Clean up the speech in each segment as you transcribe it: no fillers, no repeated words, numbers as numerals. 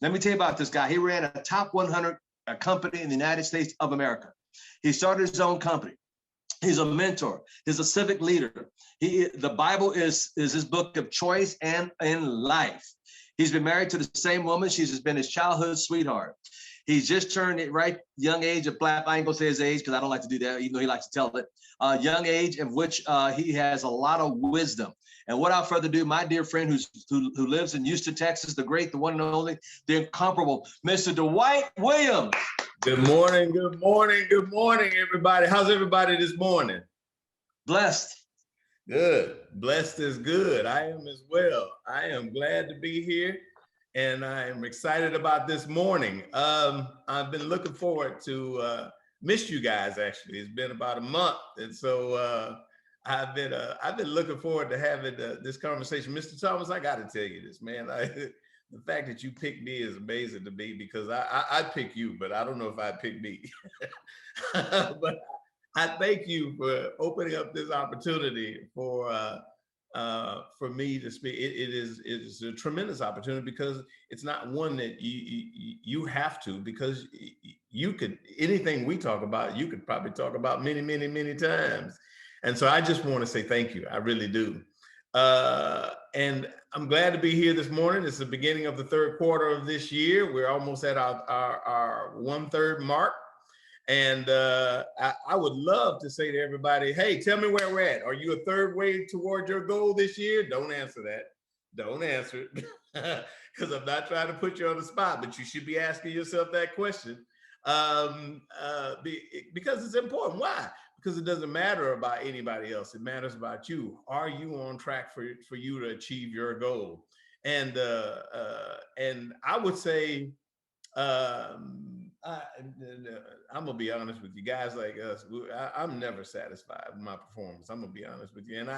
Let me tell you about this guy. He ran a top 100 company in the United States of America. He started his own company. He's a mentor. He's a civic leader. The Bible is his book of choice and in life. He's been married to the same woman. She's been his childhood sweetheart. He's just turned it right young age of black. I ain't gonna say his age because I don't like to do that, even though he likes to tell it. Young age of which he has a lot of wisdom. And without further ado, my dear friend who lives in Houston, Texas, the great, the one and only, the incomparable, Mr. Dwight Williams. Good morning, good morning, good morning, everybody. How's everybody this morning? Blessed. Good. Blessed is good. I am as well. I am glad to be here, and I am excited about this morning. I've been looking forward to missed you guys. Actually, it's been about a month, and so I've been looking forward to having this conversation. Mr. Thomas, I got to tell you this, man. The fact that you picked me is amazing to me, because I'd pick you, but I don't know if I'd pick me. But I thank you for opening up this opportunity for me to speak. It is a tremendous opportunity, because it's not one that you have to, because you could, anything we talk about, you could probably talk about many, many, many times. And so I just want to say thank you. I really do. And I'm glad to be here this morning. It's the beginning of the third quarter of this year. We're almost at our 1/3 mark. And I would love to say to everybody, hey, tell me where we're at. Are you a third way toward your goal this year? Don't answer that. Don't answer it, because I'm not trying to put you on the spot, but you should be asking yourself that question, because it's important. Why? Because it doesn't matter about anybody else. It matters about you. Are you on track for you to achieve your goal? And I would say, I'm gonna be honest with you, guys like us. I'm never satisfied with my performance. I'm gonna be honest with you. And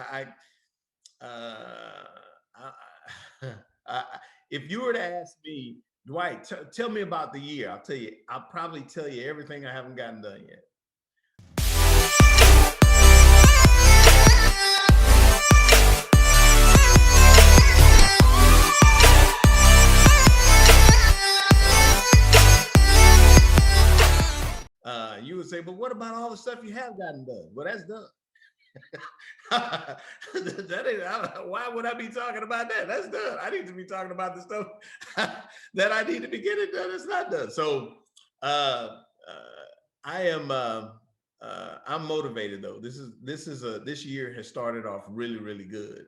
if you were to ask me, Dwight, tell me about the year, I'll probably tell you everything I haven't gotten done yet. You would say, but what about all the stuff you have gotten done? Well, that's done. Why would I be talking about that? That's done. I need to be talking about the stuff that I need to be getting done. It's not done. So I'm motivated though. This year has started off really, really good,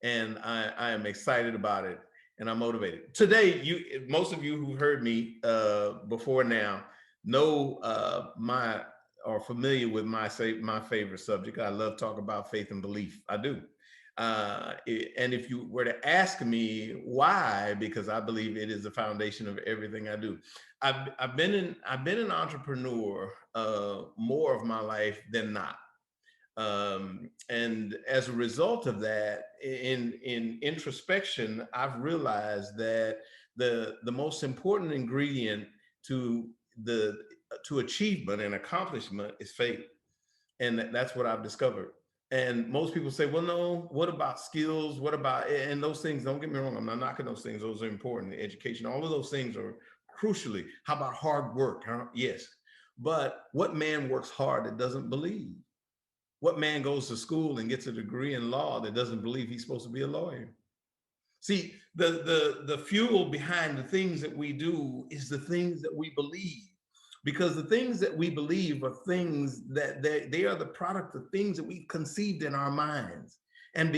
and I am excited about it, and I'm motivated. Today, most of you who heard me before now know are familiar with my favorite subject. I love talking about faith and belief. I do. And if you were to ask me why, because I believe it is the foundation of everything I do. I've been an entrepreneur more of my life than not. And as a result of that, in introspection, I've realized that the most important ingredient to achievement and accomplishment is faith. And that's what I've discovered. And most people say, well, no, what about skills? What about, and those things, don't get me wrong, I'm not knocking those things. Those are important. Education, all of those things are crucially. How about hard work? Huh? Yes. But what man works hard that doesn't believe? What man goes to school and gets a degree in law that doesn't believe he's supposed to be a lawyer? See, the fuel behind the things that we do is the things that we believe, because the things that we believe are things that they are the product of things that we conceived in our minds. And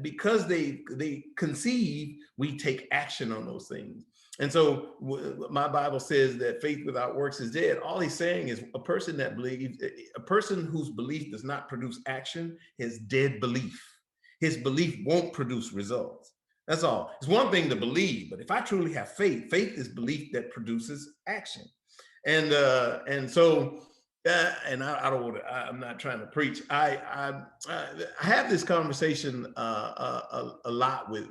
because they conceive, we take action on those things. And so my Bible says that faith without works is dead. All he's saying is a person that believes, a person whose belief does not produce action is dead belief. His belief won't produce results. That's all. It's one thing to believe, but if I truly have faith, faith is belief that produces action. And so and I'm not trying to preach. I have this conversation a lot with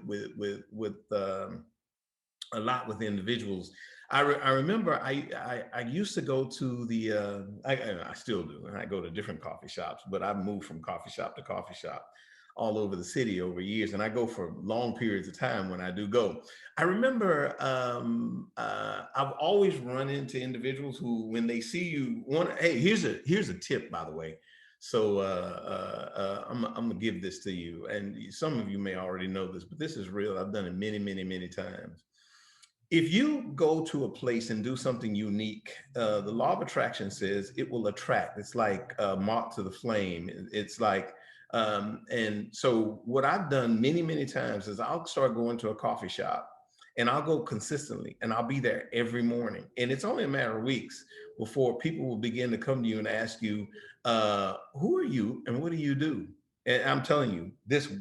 individuals. I remember I used to go to the I still do, and I go to different coffee shops, but I've moved from coffee shop to coffee shop. all over the city over years, and I go for long periods of time when I do go. I remember I've always run into individuals who, when they see you, want, hey, here's a tip, by the way. So I'm gonna give this to you, and some of you may already know this, but this is real. I've done it many, many, many times. If you go to a place and do something unique, the law of attraction says it will attract. It's like moth to the flame. It's like, and so what I've done many, many times is I'll start going to a coffee shop, and I'll go consistently, and I'll be there every morning. And it's only a matter of weeks before people will begin to come to you and ask you, who are you and what do you do? And I'm telling you this,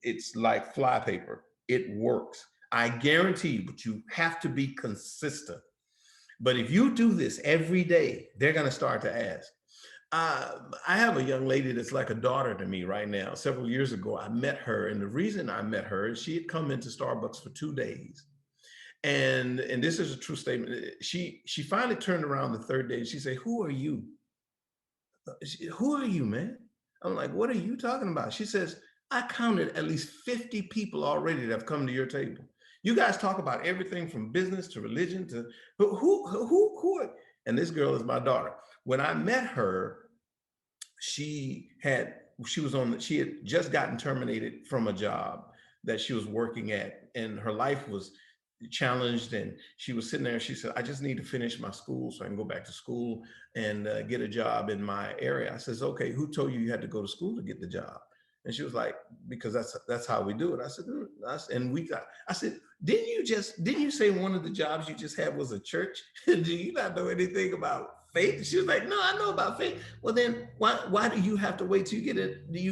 it's like flypaper. It works. I guarantee you, but you have to be consistent. But if you do this every day, they're going to start to ask. I have a young lady that's like a daughter to me right now. Several years ago, I met her. And the reason I met her is she had come into Starbucks for 2 days. And this is a true statement. She finally turned around the third day and she said, who are you? Who are you, man? I'm like, what are you talking about? She says, I counted at least 50 people already that have come to your table. You guys talk about everything from business to religion to who are, and this girl is my daughter. When I met her, she had just gotten terminated from a job that she was working at, and her life was challenged, and she was sitting there and she said, I just need to finish my school so I can go back to school and get a job in my area. I says, okay, who told you you had to go to school to get the job? And she was like, because that's how we do it. I said, I said, didn't you say one of the jobs you just had was a church? Do you not know anything about faith? She was like, no, I know about faith. Well, then why do you have to wait till you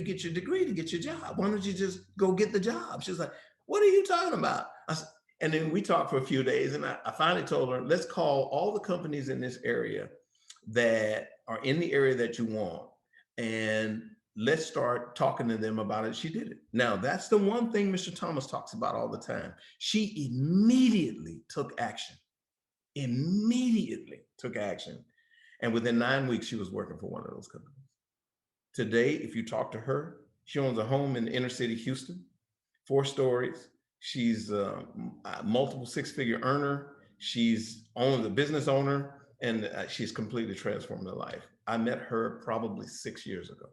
get your degree to get your job? Why don't you just go get the job? She was like, what are you talking about? I said, and then we talked for a few days, and I finally told her, let's call all the companies in this area that are in the area that you want, and let's start talking to them about it. She did it. Now, that's the one thing Mr. Thomas talks about all the time. She immediately took action. Immediately took action. And within 9 weeks, she was working for one of those companies. Today, if you talk to her, she owns a home in inner city Houston, 4 stories. She's a multiple 6-figure earner. She's a business owner, and she's completely transformed her life. I met her probably 6 years ago.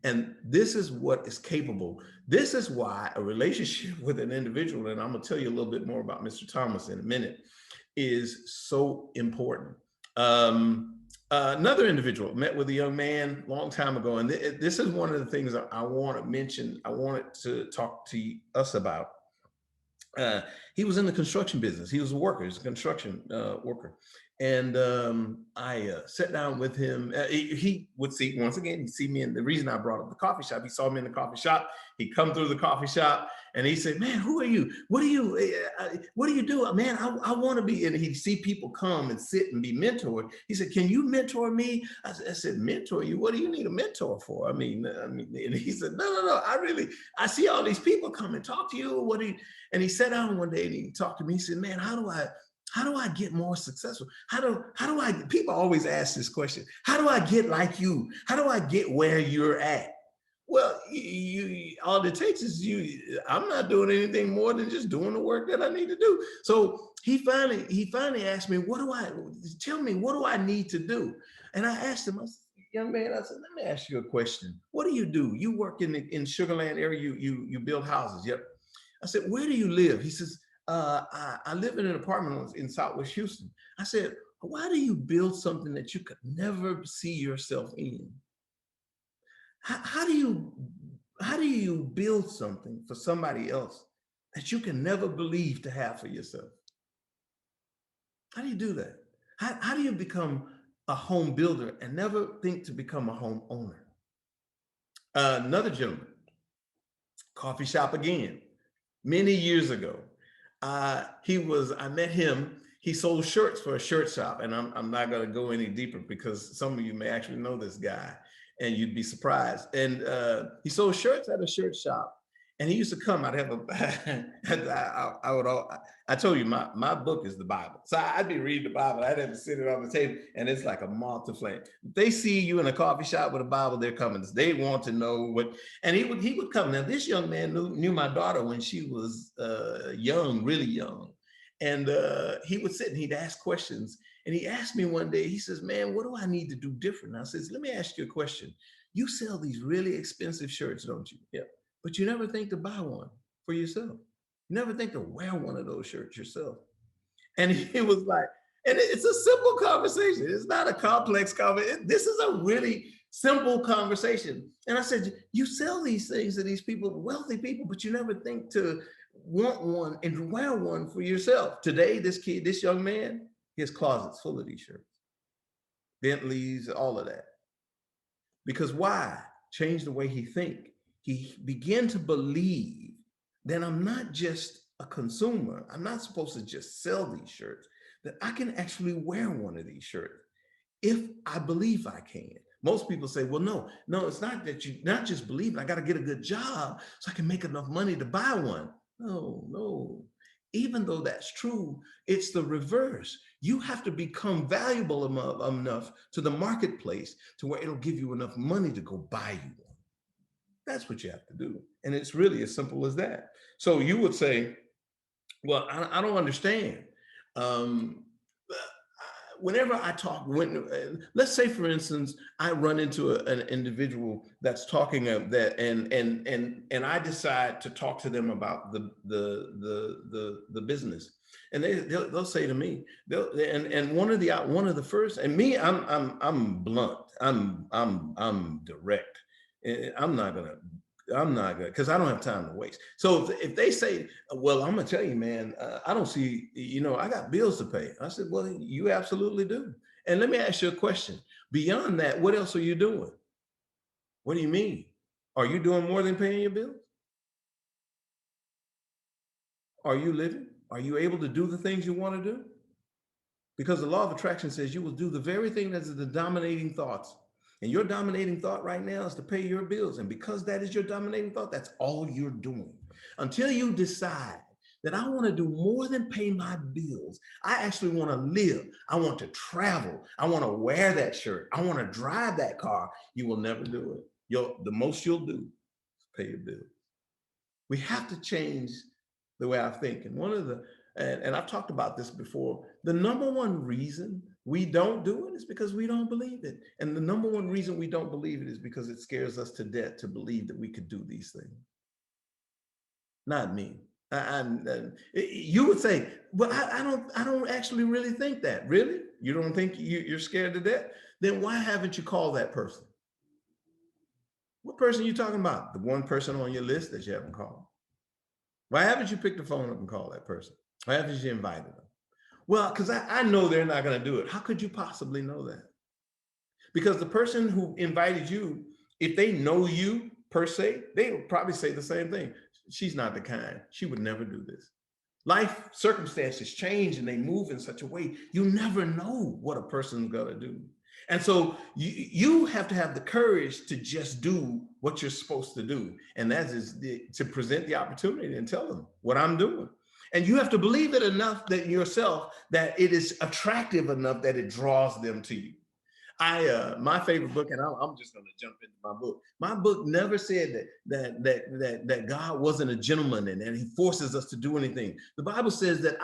And this is what is capable. This is why a relationship with an individual, and I'm going to tell you a little bit more about Mr. Thomas in a minute, is so important. Another individual met with a young man a long time ago, and this is one of the things I want to mention. I wanted to talk to us about. He was in the construction business. He was a worker. He's a construction worker. And I sat down with him. He would see, once again, he'd see me. And the reason I brought up the coffee shop, he saw me in the coffee shop. He'd come through the coffee shop and he said, man, who are you? What do you do? Man, I want to be. And he'd see people come and sit and be mentored. He said, can you mentor me? I said, mentor you? What do you need a mentor for? I mean, and he said, no. I see all these people come and talk to you. And he sat down one day and he talked to me. He said, man, how do I get more successful? People always ask this question, how do I get like you? How do I get where you're at? Well, all it takes is I'm not doing anything more than just doing the work that I need to do. So he finally asked me, what do I need to do? And I asked him, I said, young man, I said, let me ask you a question. What do? You work in Sugar Land area, you build houses. Yep. I said, where do you live? He says, I live in an apartment in Southwest Houston. I said, why do you build something that you could never see yourself in? How do you build something for somebody else that you can never believe to have for yourself? How do you do that? How do you become a home builder and never think to become a home owner? Another gentleman, coffee shop again, many years ago. I met him. He sold shirts for a shirt shop, and I'm not going to go any deeper because some of you may actually know this guy, and you'd be surprised. And he sold shirts at a shirt shop, And he used to come, I'd have I told you my book is the Bible. So I'd be reading the Bible. I'd have to sit it on the table and it's like a moth to flame. If they see you in a coffee shop with a Bible, they're coming. They want to know what, and he would come. Now this young man knew my daughter when she was young, really young. And he would sit and he'd ask questions. And he asked me one day, he says, man, what do I need to do different? I says, let me ask you a question. You sell these really expensive shirts, don't you? Yeah. But you never think to buy one for yourself. You never think to wear one of those shirts yourself. And he was like, and it's a simple conversation. It's not a complex conversation. This is a really simple conversation. And I said, you sell these things to these people, wealthy people, but you never think to want one and wear one for yourself. Today, this young man, his closet's full of these shirts, Bentleys, all of that. Because why? Change the way he think. He began to believe that I'm not just a consumer. I'm not supposed to just sell these shirts, that I can actually wear one of these shirts if I believe I can. Most people say, well, no, it's not that you not just believe, I got to get a good job so I can make enough money to buy one. No. Even though that's true, it's the reverse. You have to become valuable enough to the marketplace to where it'll give you enough money to go buy you one. That's what you have to do. And it's really as simple as that. So you would say, well, I don't understand. Whenever I talk, let's say, for instance, I run into an individual that's talking of that, and I decide to talk to them about the business, and they'll say to me, and one of the first, and me, I'm blunt, I'm direct. I'm not gonna, because I don't have time to waste. So if they say, well, I'm gonna tell you, man, I don't see, I got bills to pay. I said, well, you absolutely do. And let me ask you a question. Beyond that, what else are you doing? What do you mean? Are you doing more than paying your bills? Are you living? Are you able to do the things you want to do? Because the law of attraction says you will do the very thing that is the dominating thoughts. And your dominating thought right now is to pay your bills. And because that is your dominating thought, that's all you're doing. Until you decide that I want to do more than pay my bills. I actually want to live. I want to travel. I want to wear that shirt. I want to drive that car. You will never do it. The most you'll do is pay your bills. We have to change the way I think. And and I've talked about this before, the number one reason we don't do it is because we don't believe it. And the number one reason we don't believe it is because it scares us to death to believe that we could do these things. Not me. You would say, well, I don't actually really think that. Really? You don't think you're scared to death? Then why haven't you called that person? What person are you talking about? The one person on your list that you haven't called. Why haven't you picked the phone up and called that person? Why haven't you invited them? Well, because I know they're not going to do it. How could you possibly know that? Because the person who invited you, if they know you per se, they will probably say the same thing. She's not the kind. She would never do this. Life circumstances change and they move in such a way, you never know what a person's going to do. And so you have to have the courage to just do what you're supposed to do. And that is to present the opportunity and tell them what I'm doing. And you have to believe it enough that yourself, that it is attractive enough that it draws them to you. My favorite book, and I'm just going to jump into my book. My book never said that God wasn't a gentleman and he forces us to do anything. The Bible says that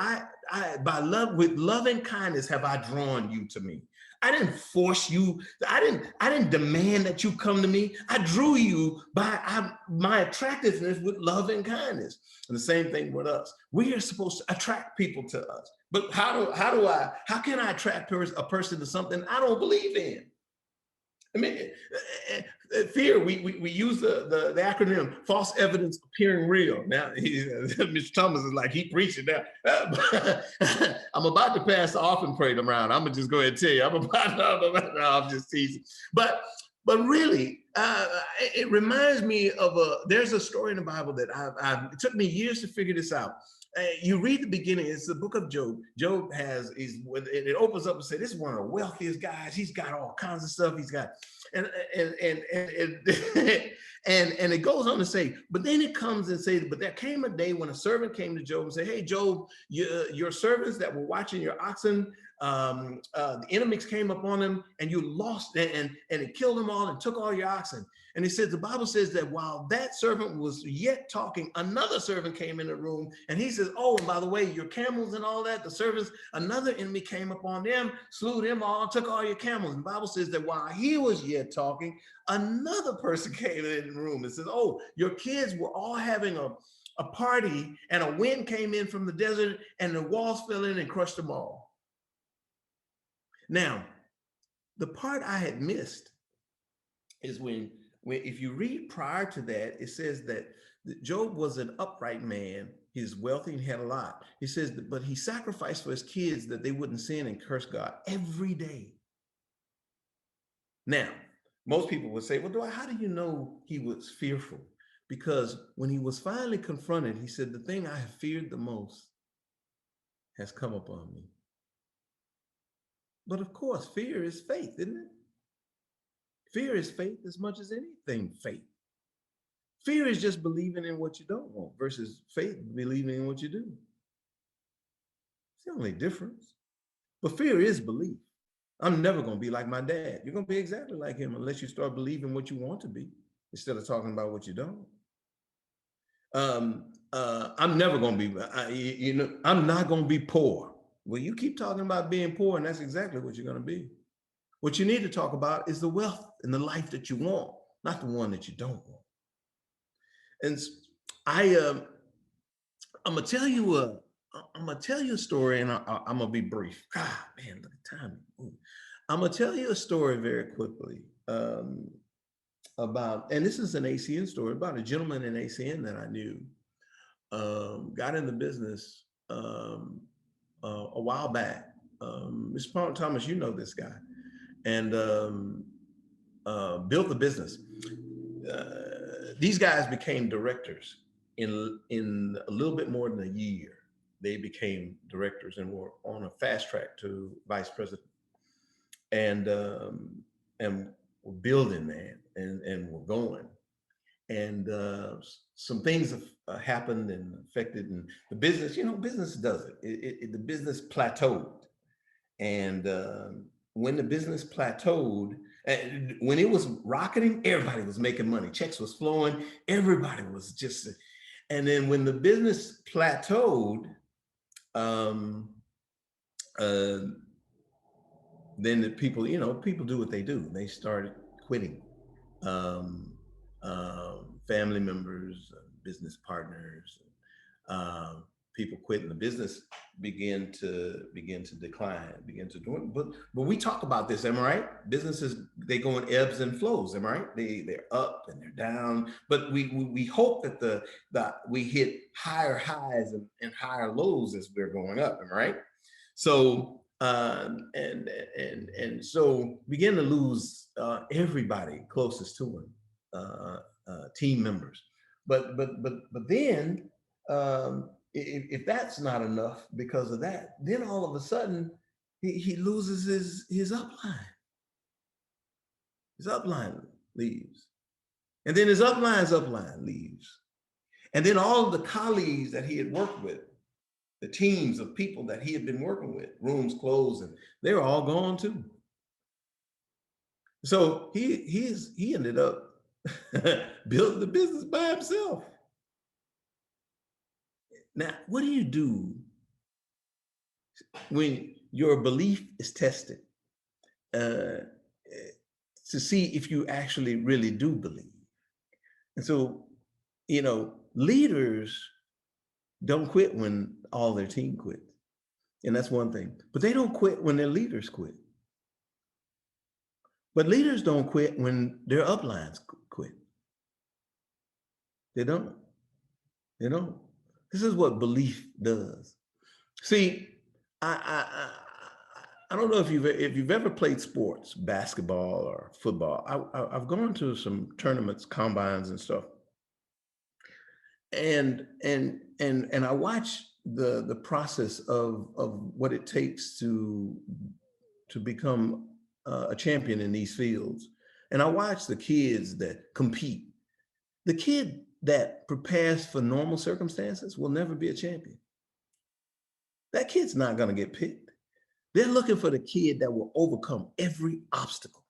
with love and kindness have I drawn you to me. I didn't force you. I didn't demand that you come to me. I drew you by my attractiveness with love and kindness. And the same thing with us. We are supposed to attract people to us. But how can I attract a person to something I don't believe in? I mean, fear, we use the acronym false evidence appearing real. Now, Mr. Thomas is like, he preaching now. I'm about to pass the offering plate around. I'm going to just go ahead and tell you, I'm just teasing. But really, it reminds me of there's a story in the Bible that it took me years to figure this out. You read the beginning, it's the book of Job. Job it opens up and says, this is one of the wealthiest guys. He's got all kinds of stuff. He's got, and and it goes on to say, but then it comes and says, but there came a day when a servant came to Job and said, hey, Job, your servants that were watching your oxen, the enemies came upon them and you lost, and it killed them all and took all your oxen. And he says, the Bible says that while that servant was yet talking, another servant came in the room and he says, oh, and by the way, your camels and all that, the servants, another enemy came upon them, slew them all, took all your camels. And the Bible says that while he was yet talking, another person came in the room and says, oh, your kids were all having a party and a wind came in from the desert and the walls fell in and crushed them all. Now, the part I had missed is when if you read prior to that, it says that Job was an upright man. He's wealthy and had a lot. He says, but he sacrificed for his kids that they wouldn't sin and curse God every day. Now, most people would say, well, Dwight, how do you know he was fearful? Because when he was finally confronted, he said, the thing I have feared the most has come upon me. But of course, fear is faith, isn't it? Fear is faith as much as anything faith. Fear is just believing in what you don't want versus faith believing in what you do. It's the only difference. But fear is belief. I'm never going to be like my dad. You're going to be exactly like him unless you start believing what you want to be instead of talking about what you don't. I'm never going to be, I'm not going to be poor. Well, you keep talking about being poor and that's exactly what you're going to be. What you need to talk about is the wealth and the life that you want, not the one that you don't want. And I'm gonna tell you a story, and I'm gonna be brief. God, man, look at time. I'm gonna tell you a story very quickly about, and this is an ACN story about a gentleman in ACN that I knew. Got in the business a while back. Mr. Paul Thomas, you know this guy. And built the business. These guys became directors in a little bit more than a year. They became directors and were on a fast track to vice president. And we're building that, and we're going. And some things have happened and affected, and the business. Business does it. The business plateaued, and when the business plateaued, when it was rocketing, everybody was making money. Checks was flowing. Everybody was just, and then when the business plateaued, then the people, people do what they do. They started quitting. Family members, business partners, people quit, and the business began to decline, but we talk about this, am I right? Businesses, they go in ebbs and flows, am I right? They're up and they're down, but we hope that we hit higher highs and higher lows as we're going up, am I right? So and so begin to lose everybody closest to him, team members, but then if that's not enough because of that, then all of a sudden he loses his upline. His upline leaves, and then his upline's upline leaves, and then all of the colleagues that he had worked with, the teams of people that he had been working with, rooms closed, and they were all gone too. So he ended up building the business by himself. Now, what do you do when your belief is tested to see if you actually really do believe? And so, leaders don't quit when all their team quits. And that's one thing. But they don't quit when their leaders quit. But leaders don't quit when their uplines quit. They don't. They don't. This is what belief does. See, I don't know if you've ever played sports, basketball or football. I've gone to some tournaments, combines and stuff. And I watch the process of what it takes to become a champion in these fields. And I watch the kids that compete. The kid that prepares for normal circumstances will never be a champion. That kid's not going to get picked. They're looking for the kid that will overcome every obstacle.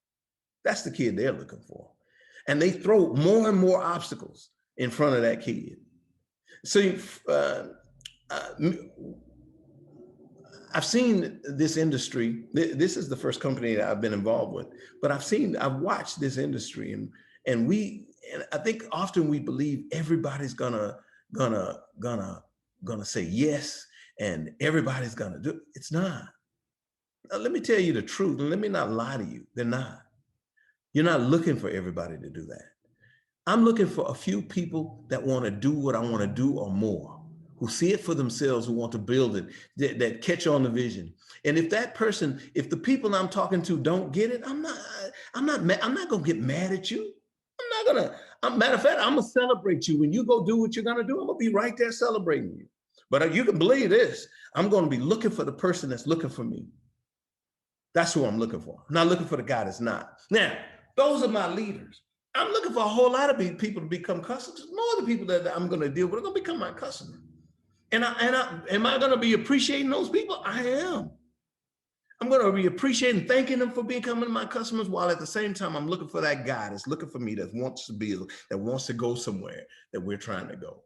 That's the kid they're looking for. And they throw more and more obstacles in front of that kid. So I've seen this industry. This is the first company that I've been involved with, but I've watched this industry, and I think often we believe everybody's gonna say yes, and everybody's gonna do it. It's not. Now, let me tell you the truth, and let me not lie to you. They're not. You're not looking for everybody to do that. I'm looking for a few people that want to do what I want to do or more, who see it for themselves, who want to build it, that catch on the vision. And if the people I'm talking to don't get it, I'm not gonna get mad at you. Matter of fact, I'm gonna celebrate you. When you go do what you're gonna do, I'm gonna be right there celebrating you. But you can believe this, I'm gonna be looking for the person that's looking for me. That's who I'm looking for. I'm not looking for the guy that's not. Now, those are my leaders. I'm looking for a whole lot of people to become customers. More of the people that I'm going to deal with are going to become my customer. And am I going to be appreciating those people? I am. I'm going to be appreciating, thanking them for becoming my customers, while at the same time, I'm looking for that guy that's looking for me, that wants to build, that wants to go somewhere that we're trying to go.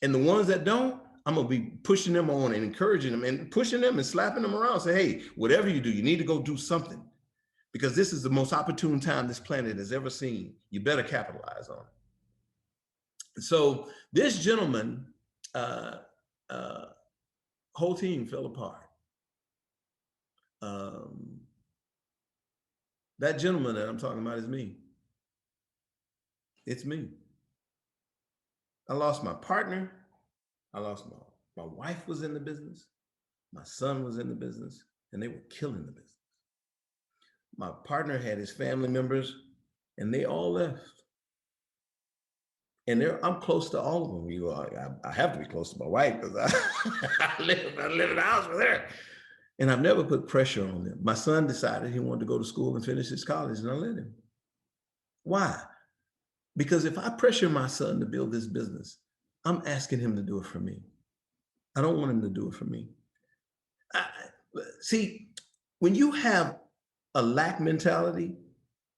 And the ones that don't, I'm going to be pushing them on and encouraging them and pushing them and slapping them around. Say, hey, whatever you do, you need to go do something, because this is the most opportune time this planet has ever seen. You better capitalize on it. So this gentleman, whole team fell apart. That gentleman that I'm talking about is me. It's me. I lost my partner. I lost my wife was in the business. My son was in the business, and they were killing the business. My partner had his family members, and they all left. And I'm close to all of them. I have to be close to my wife, because I live in the house with her. And I've never put pressure on them. My son decided he wanted to go to school and finish his college, and I let him. Why? Because if I pressure my son to build this business, I'm asking him to do it for me. I don't want him to do it for me. See, when you have a lack mentality,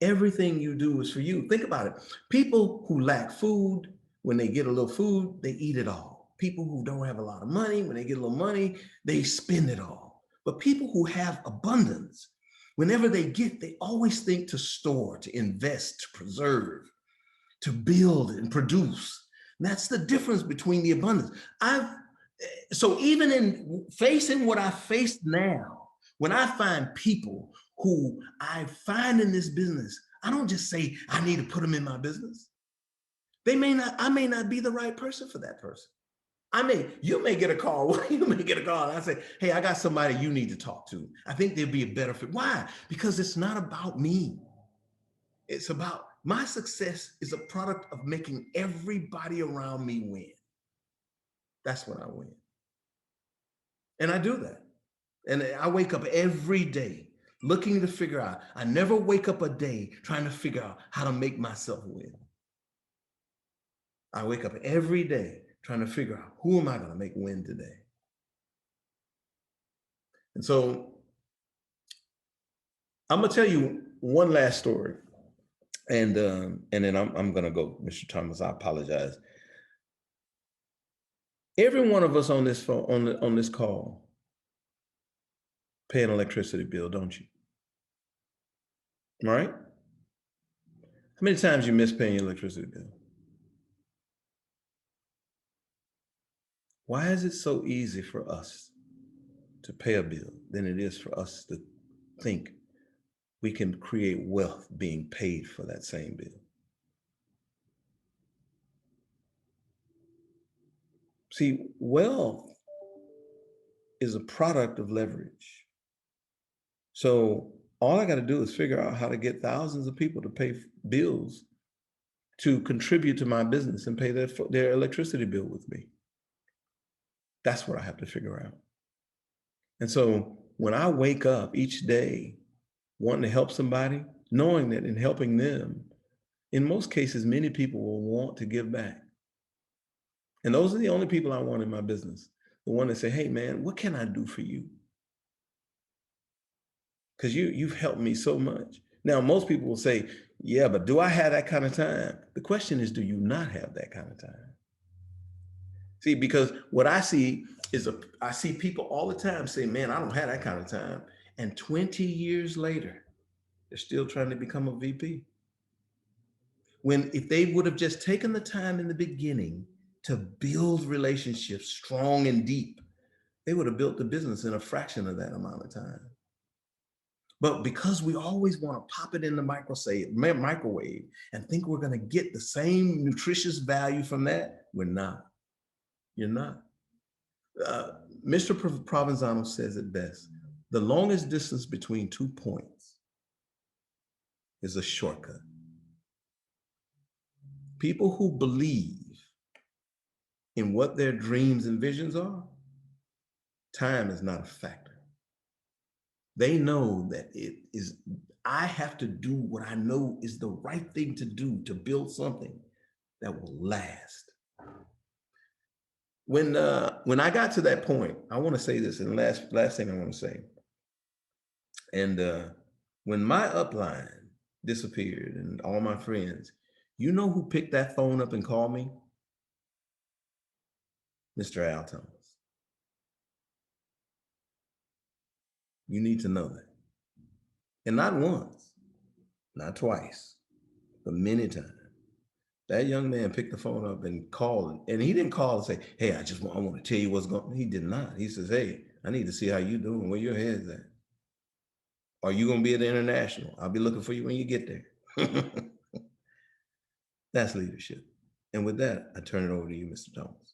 everything you do is for you. Think about it. People who lack food, when they get a little food, they eat it all. People who don't have a lot of money, when they get a little money, they spend it all. But people who have abundance, whenever they always think to store, to invest, to preserve, to build and produce. And that's the difference between the abundance. So even in facing what I face now, when I find people who I find in this business, I don't just say, I need to put them in my business. I may not be the right person for that person. You may get a call, and I say, hey, I got somebody you need to talk to. I think they'd be a better fit. Why? Because it's not about me. It's about my success is a product of making everybody around me win. That's when I win. And I do that. And I wake up every day looking to figure out. I never wake up a day trying to figure out how to make myself win. I wake up every day trying to figure out, who am I going to make win today? And so I'm going to tell you one last story. And then I'm going to go, Mr. Thomas, I apologize. Every one of us on this phone, on this call, pay an electricity bill, don't you? All right? How many times you miss paying your electricity bill? Why is it so easy for us to pay a bill than it is for us to think we can create wealth being paid for that same bill? See, wealth is a product of leverage. So all I got to do is figure out how to get thousands of people to pay bills to contribute to my business and pay their electricity bill with me. That's what I have to figure out. And so when I wake up each day wanting to help somebody, knowing that in helping them, in most cases, many people will want to give back. And those are the only people I want in my business. The one that say, hey man, what can I do for you? Because you've helped me so much. Now, most people will say, yeah, but do I have that kind of time? The question is, do you not have that kind of time? See, because what I see is I see people all the time say, man, I don't have that kind of time. And 20 years later, they're still trying to become a VP. When if they would have just taken the time in the beginning to build relationships strong and deep, they would have built the business in a fraction of that amount of time. But because we always want to pop it in the microwave and think we're going to get the same nutritious value from that, we're not. You're not. Mr. Provenzano says it best. The longest distance between 2 points is a shortcut. People who believe in what their dreams and visions are, time is not a factor. They know that I have to do what I know is the right thing to do to build something that will last. When I got to that point, I want to say this, and last thing I want to say. And when my upline disappeared and all my friends, you know who picked that phone up and called me? Mr. Al Thomas. You need to know that. And not once, not twice, but many times. That young man picked the phone up and called, and he didn't call and say, hey, I want to tell you what's going on. He did not. He says, hey, I need to see how you doing, where your head's at. Are you going to be at the International? I'll be looking for you when you get there. That's leadership. And with that, I turn it over to you, Mr. Thomas.